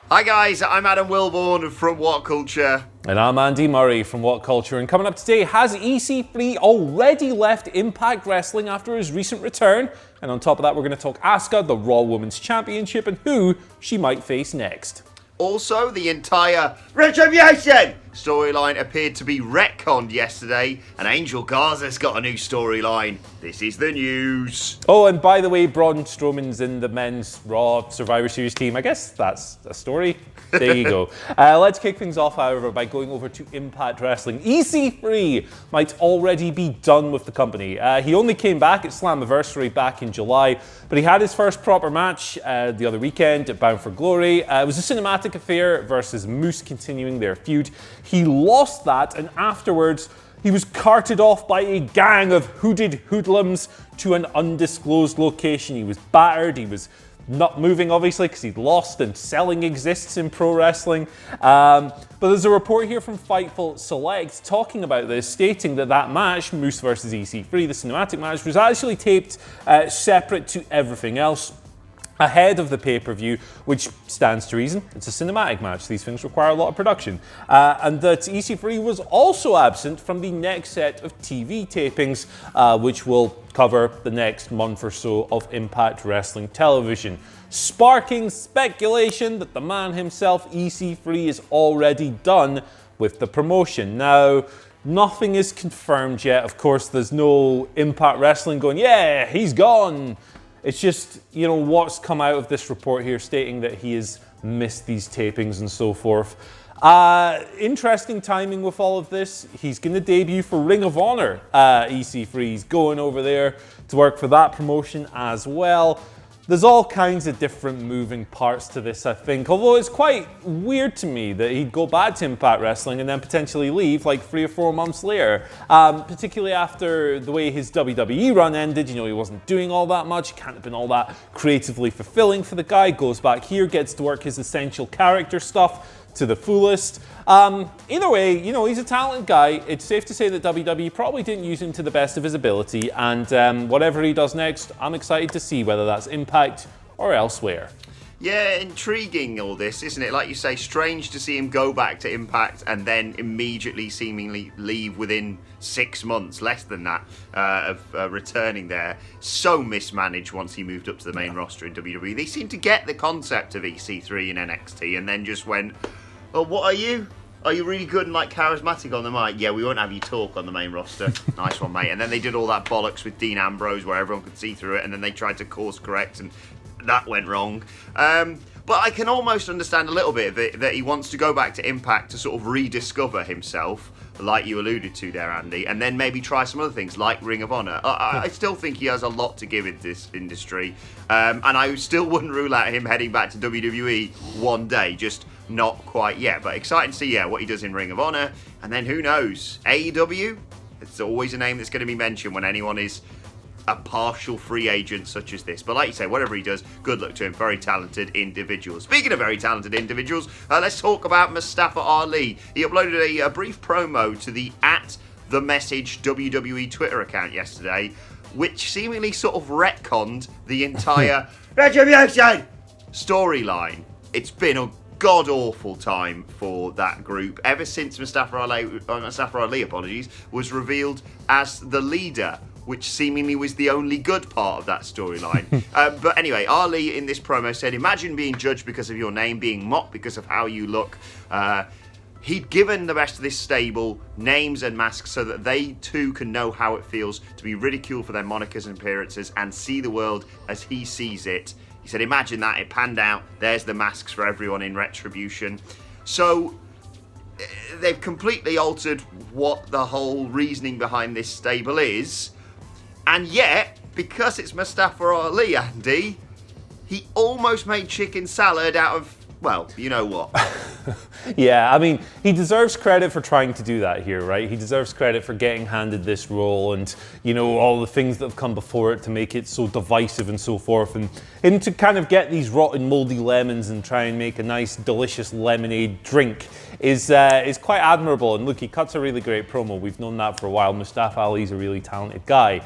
Hi guys, I'm Adam Wilborn from WhatCulture. And I'm Andy Murray from WhatCulture. And coming up today, has EC3 already left Impact Wrestling after his recent return? And on top of that, we're going to talk Asuka, the Raw Women's Championship, and who she might face next. Also, the entire RETRIBUTION storyline appeared to be retconned yesterday, and Angel Garza's got a new storyline. This is the news. Oh, and by the way, Braun Strowman's in the men's Raw Survivor Series team. I guess that's a story. There you go. Let's kick things off, however, by going over to Impact Wrestling. EC3 might already be done with the company. He only came back at Slammiversary back in July, but he had his first proper match the other weekend at Bound for Glory. It was a cinematic affair versus Moose, continuing their feud. He lost that, and afterwards, he was carted off by a gang of hooded hoodlums to an undisclosed location. He was battered, he was not moving, obviously, because he'd lost, and selling exists in pro wrestling. But there's a report here from Fightful Select talking about this, stating that that match, Moose versus EC3, the cinematic match, was actually taped separate to everything else ahead of the pay-per-view, which stands to reason. It's a cinematic match. These things require a lot of production. And that EC3 was also absent from the next set of TV tapings, which will cover the next month or so of Impact Wrestling television, sparking speculation that the man himself, EC3, is already done with the promotion. Now, nothing is confirmed yet. Of course, there's no Impact Wrestling going, yeah, he's gone. It's just, you know, what's come out of this report here stating that he has missed these tapings and so forth. Interesting timing with all of this. He's going to debut for Ring of Honor, EC3. He's going over there to work for that promotion as well. There's all kinds of different moving parts to this, I think. Although it's quite weird to me that he'd go back to Impact Wrestling and then potentially leave like 3 or 4 months later. Particularly after the way his WWE run ended. You know, he wasn't doing all that much. Can't have been all that creatively fulfilling for the guy. Goes back here, gets to work his essential character stuff to the fullest. Either way, you know, he's a talented guy. It's safe to say that WWE probably didn't use him to the best of his ability, and whatever he does next, I'm excited to see whether that's Impact or elsewhere. Yeah, intriguing all this, isn't it? Like you say, strange to see him go back to Impact and then immediately seemingly leave within 6 months, less than that, of returning there. So mismanaged once he moved up to the main roster in WWE. They seem to get the concept of EC3 in NXT and then just went, well, what are you? Are you really good and like charismatic on the mic? Yeah, we won't have you talk on the main roster. Nice one, mate. And then they did all that bollocks with Dean Ambrose where everyone could see through it, and then they tried to course correct and that went wrong. But I can almost understand a little bit that he wants to go back to Impact to sort of rediscover himself, like you alluded to there, Andy, and then maybe try some other things like Ring of Honor. I still think he has a lot to give in this industry, and I still wouldn't rule out him heading back to WWE one day, just not quite yet. But exciting to see, what he does in Ring of Honor, and then who knows, AEW? It's always a name that's going to be mentioned when anyone is a partial free agent such as this. But like you say, whatever he does, good luck to him. Very talented individual. Speaking of very talented individuals, let's talk about Mustafa Ali. He uploaded a brief promo to the @TheMessage WWE Twitter account yesterday, which seemingly sort of retconned the entire RETRIBUTION storyline. It's been a god-awful time for that group ever since Mustafa Ali, was revealed as the leader, which seemingly was the only good part of that storyline. But anyway, Ali in this promo said, imagine being judged because of your name, being mocked because of how you look. He'd given the rest of this stable names and masks so that they too can know how it feels to be ridiculed for their monikers and appearances and see the world as he sees it. He said, imagine that, it panned out, there's the masks for everyone in Retribution. So they've completely altered what the whole reasoning behind this stable is. And yet, because it's Mustafa Ali, Andy, he almost made chicken salad out of, well, you know what. Yeah, I mean, he deserves credit for trying to do that here, right? He deserves credit for getting handed this role and, you know, all the things that have come before it to make it so divisive and so forth. And him to kind of get these rotten, moldy lemons and try and make a nice, delicious lemonade drink is quite admirable. And look, he cuts a really great promo. We've known that for a while. Mustafa Ali's a really talented guy.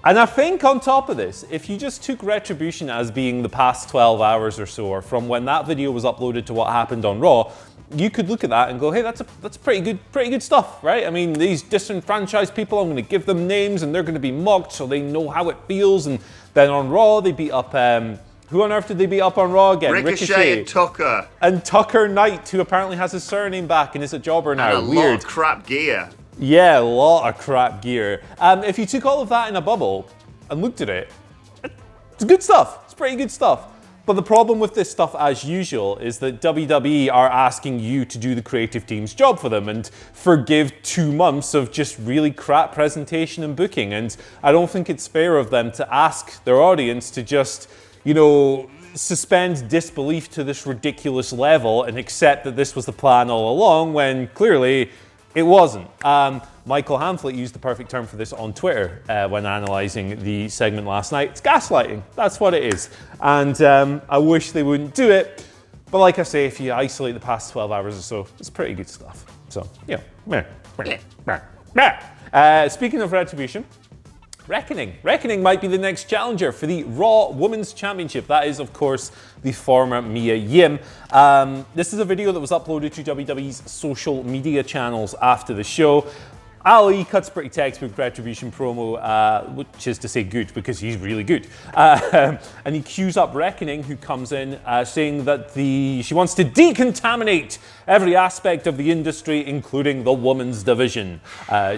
And I think on top of this, if you just took Retribution as being the past 12 hours or so, or from when that video was uploaded to what happened on Raw, you could look at that and go, hey, that's pretty good stuff, right? I mean, these disenfranchised people, I'm going to give them names and they're going to be mocked so they know how it feels. And then on Raw, they beat up, who on earth did they beat up on Raw again? Ricochet and Tucker. And Tucker Knight, who apparently has his surname back and is a jobber now. And a lot of crap gear. Yeah, a lot of crap gear. If you took all of that in a bubble and looked at it, it's good stuff. It's pretty good stuff. But the problem with this stuff, as usual, is that WWE are asking you to do the creative team's job for them and forgive 2 months of just really crap presentation and booking. And I don't think it's fair of them to ask their audience to just, suspend disbelief to this ridiculous level and accept that this was the plan all along when clearly it wasn't. Michael Hamflet used the perfect term for this on Twitter when analysing the segment last night. It's gaslighting. That's what it is. And I wish they wouldn't do it. But like I say, if you isolate the past 12 hours or so, it's pretty good stuff. So, speaking of Retribution, Reckoning might be the next challenger for the Raw Women's Championship. That is, of course, the former Mia Yim. This is a video that was uploaded to WWE's social media channels after the show. Ali cuts pretty textbook Retribution promo, which is to say good, because he's really good. And he cues up Reckoning, who comes in saying that she wants to decontaminate every aspect of the industry, including the women's division.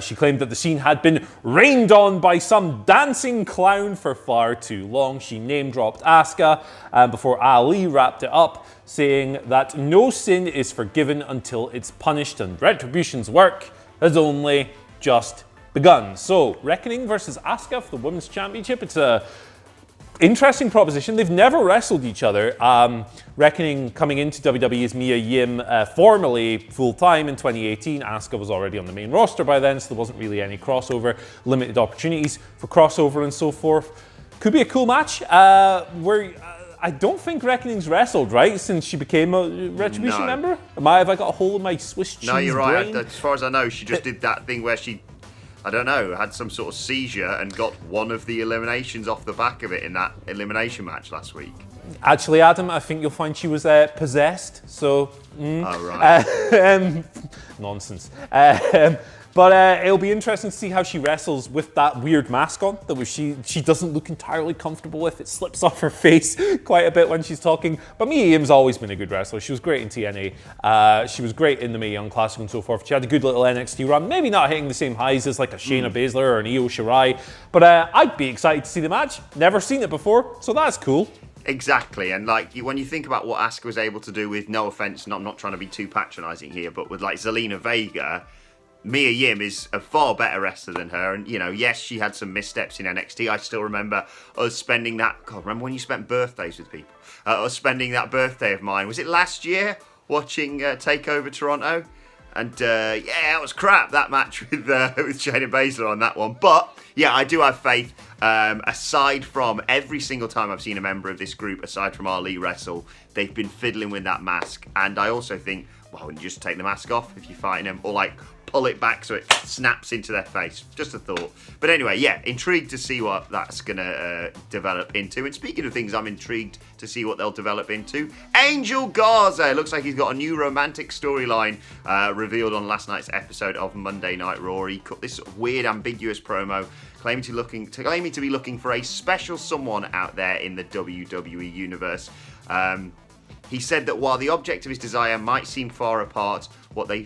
She claimed that the scene had been rained on by some dancing clown for far too long. She name-dropped Asuka before Ali wrapped it up, saying that no sin is forgiven until it's punished, and Retribution's work has only just begun. So, Reckoning versus Asuka for the Women's Championship. It's a interesting proposition. They've never wrestled each other. Reckoning coming into WWE as Mia Yim, formerly full-time in 2018. Asuka was already on the main roster by then, so there wasn't really any crossover, limited opportunities for crossover and so forth. Could be a cool match. I don't think Reckoning's wrestled, right, since she became a Retribution member? Have I got a hole in my Swiss cheese brain? No, you're right. As far as I know, she just did that thing where she, I don't know, had some sort of seizure and got one of the eliminations off the back of it in that elimination match last week. Actually, Adam, I think you'll find she was possessed, so... Oh, right. Nonsense. But it'll be interesting to see how she wrestles with that weird mask on that she doesn't look entirely comfortable with. It slips off her face quite a bit when she's talking. But Mia Yim's always been a good wrestler. She was great in TNA. She was great in the Mae Young Classic and so forth. She had a good little NXT run. Maybe not hitting the same highs as like a Shayna Baszler or an Io Shirai. But I'd be excited to see the match. Never seen it before, so that's cool. Exactly, and when you think about what Asuka was able to do with, no offense, I'm not trying to be too patronising here, but with like Zelina Vega, Mia Yim is a far better wrestler than her. And, yes, she had some missteps in NXT. I still remember us spending that... God, remember when you spent birthdays with people? Us spending that birthday of mine. Was it last year? Watching TakeOver Toronto? And, that was crap, that match with Shayna Baszler on that one. But, yeah, I do have faith. Aside from every single time I've seen a member of this group, aside from Ali wrestle, they've been fiddling with that mask. And I also think, well, you just take the mask off if you're fighting them, or pull it back so it snaps into their face. Just a thought. But anyway, yeah, intrigued to see what that's going to develop into. And speaking of things I'm intrigued to see what they'll develop into, Angel Garza. It looks like he's got a new romantic storyline revealed on last night's episode of Monday Night Raw. He cut this sort of weird, ambiguous promo claiming to be looking for a special someone out there in the WWE universe. He said that while the object of his desire might seem far apart, what they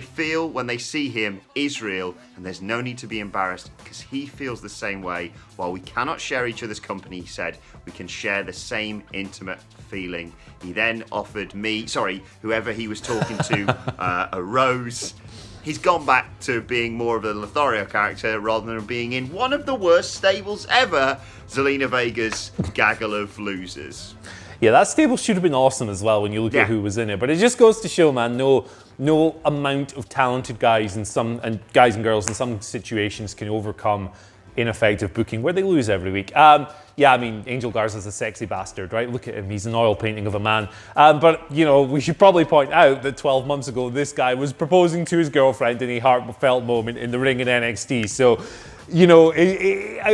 feel when they see him is real, and there's no need to be embarrassed because he feels the same way. While we cannot share each other's company, he said, we can share the same intimate feeling. He then offered me, whoever he was talking to, a rose. He's gone back to being more of a Lothario character rather than being in one of the worst stables ever, Zelina Vega's gaggle of losers. Yeah, that stable should have been awesome as well when you look at who was in it. But it just goes to show, man, no amount of talented guys and guys and girls in some situations can overcome ineffective booking where they lose every week. Angel Garza's a sexy bastard, right? Look at him, he's an oil painting of a man. But we should probably point out that 12 months ago, this guy was proposing to his girlfriend in a heartfelt moment in the ring in NXT. So you know,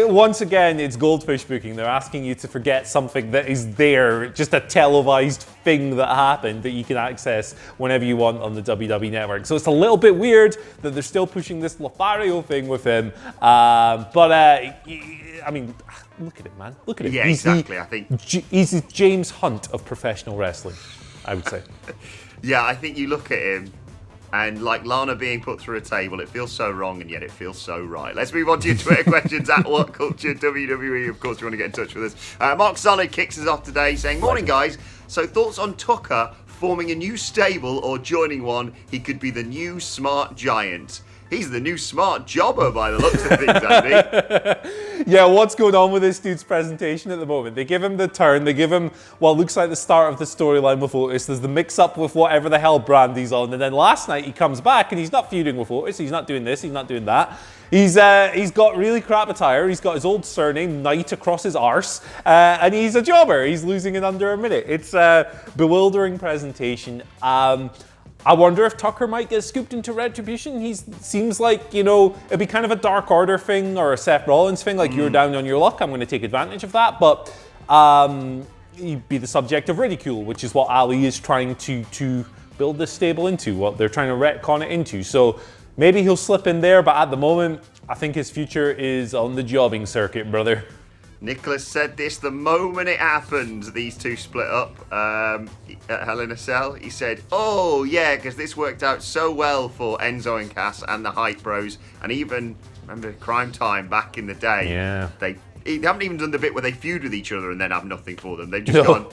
once again, it's goldfish booking. They're asking you to forget something that is there, just a televised thing that happened that you can access whenever you want on the WWE Network. So it's a little bit weird that they're still pushing this Lothario thing with him. But I mean, look at it, man. Look at it. Yeah, exactly. I think he's the James Hunt of professional wrestling, I would say. Yeah, I think you look at him, and like Lana being put through a table, it feels so wrong, and yet it feels so right. Let's move on to your Twitter questions at WhatCulture WWE. Of course, you want to get in touch with us. Mark Solid kicks us off today saying, "Morning, guys. So thoughts on Tucker forming a new stable or joining one? He could be the new smart giant." He's the new smart jobber by the looks of things, Andy. Yeah, what's going on with this dude's presentation at the moment? They give him the turn, they give him what looks like the start of the storyline with Otis. There's the mix-up with whatever the hell brand he's on. And then last night he comes back and he's not feuding with Otis. He's not doing this, he's not doing that. He's got really crap attire. He's got his old surname, Knight, across his arse. And he's a jobber. He's losing in under a minute. It's a bewildering presentation. I wonder if Tucker might get scooped into Retribution. He seems like, you know, it'd be kind of a Dark Order thing or a Seth Rollins thing, like you're down on your luck, I'm going to take advantage of that. But he'd be the subject of ridicule, which is what Ali is trying to build this stable into, what they're trying to retcon it into. So maybe he'll slip in there, but at the moment, I think his future is on the jobbing circuit, brother. Nicholas said this the moment it happened, these two split up at Hell in a Cell. He said, "Oh, yeah, because this worked out so well for Enzo and Cass and the Hype Bros. And even, remember, Crime Time back in the day. Yeah. They haven't even done the bit where they feud with each other and then have nothing for them. They've just gone,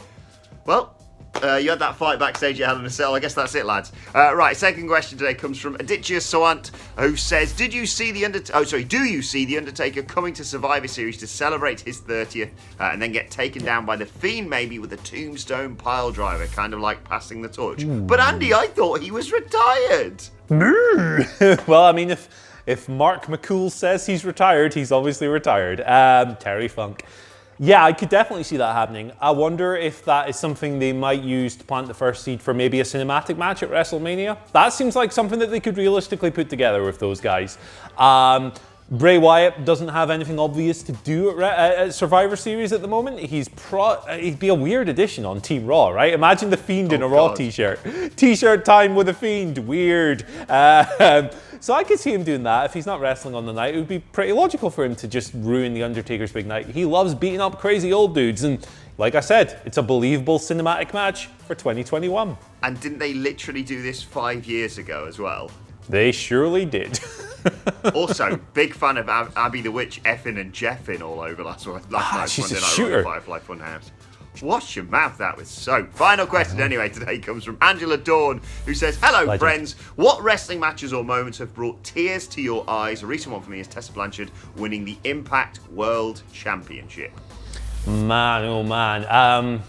well, you had that fight backstage at Hell in a Cell. I guess that's it, lads." Right, second question today comes from Aditya Sawant, who says, do you see the Undertaker coming to Survivor Series to celebrate his 30th and then get taken down by The Fiend maybe with a tombstone pile driver, kind of like passing the torch? But Andy, I thought he was retired. Well, I mean, if Mark McCool says he's retired, he's obviously retired. Terry Funk. Yeah, I could definitely see that happening. I wonder if that is something they might use to plant the first seed for maybe a cinematic match at WrestleMania. That seems like something that they could realistically put together with those guys. Bray Wyatt doesn't have anything obvious to do at Survivor Series at the moment. He'd be a weird addition on Team Raw, right? Imagine The Fiend in a Raw t-shirt. T-shirt time with The Fiend, weird. So I could see him doing that. If he's not wrestling on the night, it would be pretty logical for him to just ruin The Undertaker's big night. He loves beating up crazy old dudes, and like I said, it's a believable cinematic match for 2021. And didn't they literally do this 5 years ago as well? They surely did. Also, big fan of Abby the Witch effing and jeffing all over last night's she's Monday a Night shooter. Raw Firefly Funhouse. Wash your mouth out with soap. Final question anyway today comes from Angela Dawn, who says, "Hello, Legend. friends. What wrestling matches or moments have brought tears to your eyes?" A recent one for me is Tessa Blanchard winning the Impact World Championship. Man, oh man.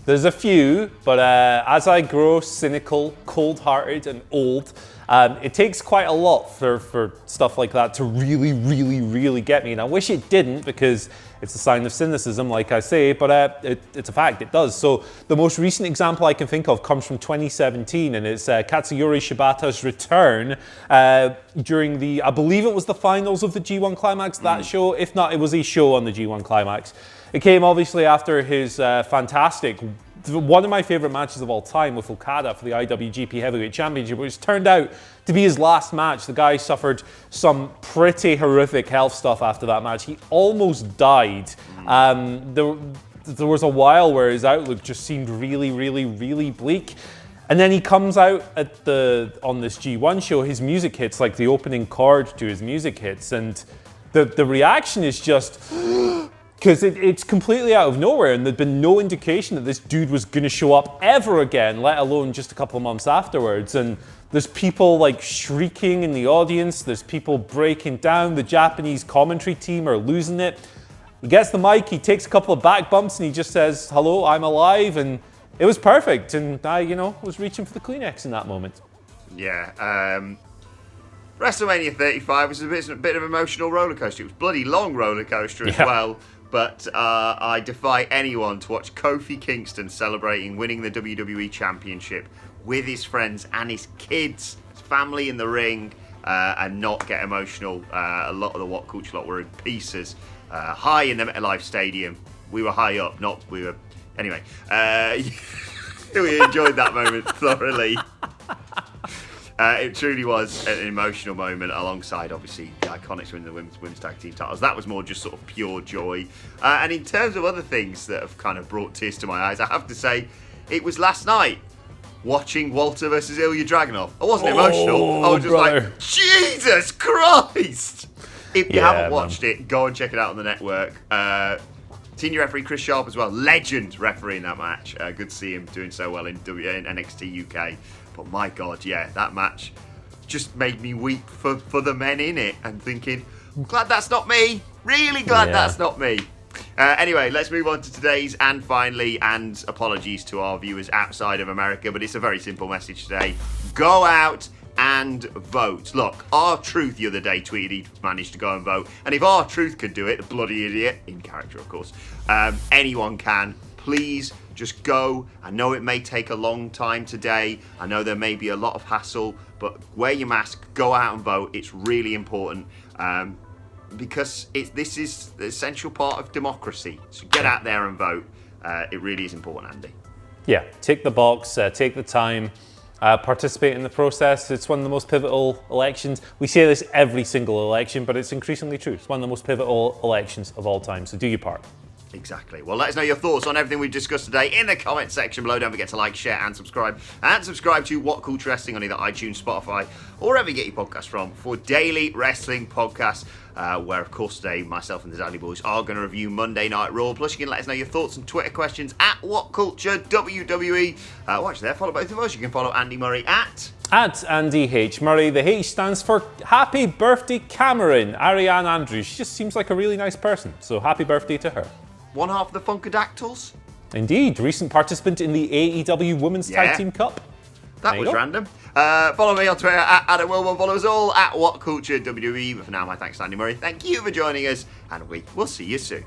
There's a few, but as I grow cynical, cold-hearted, and old, it takes quite a lot for stuff like that to really, really, really get me. And I wish it didn't, because it's a sign of cynicism, like I say, but it's a fact, it does. So the most recent example I can think of comes from 2017, and it's Katsuyori Shibata's return during the, I believe it was the finals of the G1 Climax, that show. If not, it was a show on the G1 Climax. It came obviously after his fantastic, one of my favorite matches of all time with Okada for the IWGP Heavyweight Championship, which turned out to be his last match. The guy suffered some pretty horrific health stuff after that match. He almost died. There was a while where his outlook just seemed really, really, really bleak. And then he comes out on this G1 show, his music hits, like the opening chord to his music hits, and the reaction is just... Because it's completely out of nowhere, and there'd been no indication that this dude was going to show up ever again, let alone just a couple of months afterwards. And there's people like shrieking in the audience, there's people breaking down, the Japanese commentary team are losing it. He gets the mic, he takes a couple of back bumps, and he just says, "Hello, I'm alive," and it was perfect. And I, was reaching for the Kleenex in that moment. Yeah, WrestleMania 35 was a bit of an emotional roller coaster. It was a bloody long roller coaster as well. But I defy anyone to watch Kofi Kingston celebrating winning the WWE Championship with his friends and his kids, his family in the ring, and not get emotional. A lot of the WhatCulture lot were in pieces. High in the MetLife Stadium. We were high up, Anyway, we enjoyed that moment thoroughly. It truly was an emotional moment, alongside obviously the Iconics winning the women's tag team titles. That was more just sort of pure joy. And in terms of other things that have kind of brought tears to my eyes, I have to say, it was last night watching Walter versus Ilya Dragunov. I wasn't emotional. I was just like, Jesus Christ! If you haven't watched it, go and check it out on the network. Senior referee Chris Sharp as well, legend referee in that match. Good to see him doing so well in NXT UK. But my God, that match just made me weep for the men in it, and thinking, glad that's not me. Really glad that's not me. Anyway, let's move on to today's and finally, and apologies to our viewers outside of America, but it's a very simple message today. Go out and vote. Look, R-Truth the other day tweeted he'd managed to go and vote, and if R-Truth could do it, the bloody idiot, in character of course, anyone can. Please just go. I know it may take a long time today. I know there may be a lot of hassle, but wear your mask, go out and vote. It's really important, because this is the essential part of democracy. So get out there and vote. It really is important, Andy. Yeah, tick the box, take the time. Participate in the process. It's one of the most pivotal elections. We say this every single election, but it's increasingly true. It's one of the most pivotal elections of all time, so do your part. Exactly. Well, let us know your thoughts on everything we've discussed today in the comment section below. Don't forget to like, share, and subscribe. And subscribe to WhatCulture Wrestling on either iTunes, Spotify, or wherever you get your podcasts from for daily wrestling podcasts, where, of course, today, myself and the Dally Boys are going to review Monday Night Raw. Plus, you can let us know your thoughts and Twitter questions at WhatCulture WWE. Watch there. Follow both of us. You can follow Andy Murray at Andy H. Murray. The H stands for Happy Birthday Cameron. Ariane Andrews. She just seems like a really nice person. So happy birthday to her. One half of the Funkadactyls. Indeed. Recent participant in the AEW Women's Tag Team Cup. That was random. Follow me on Twitter at Adam Wilmot. Follow us all at WhatCulture WWE. But for now, my thanks to Andy Murray. Thank you for joining us, and we will see you soon.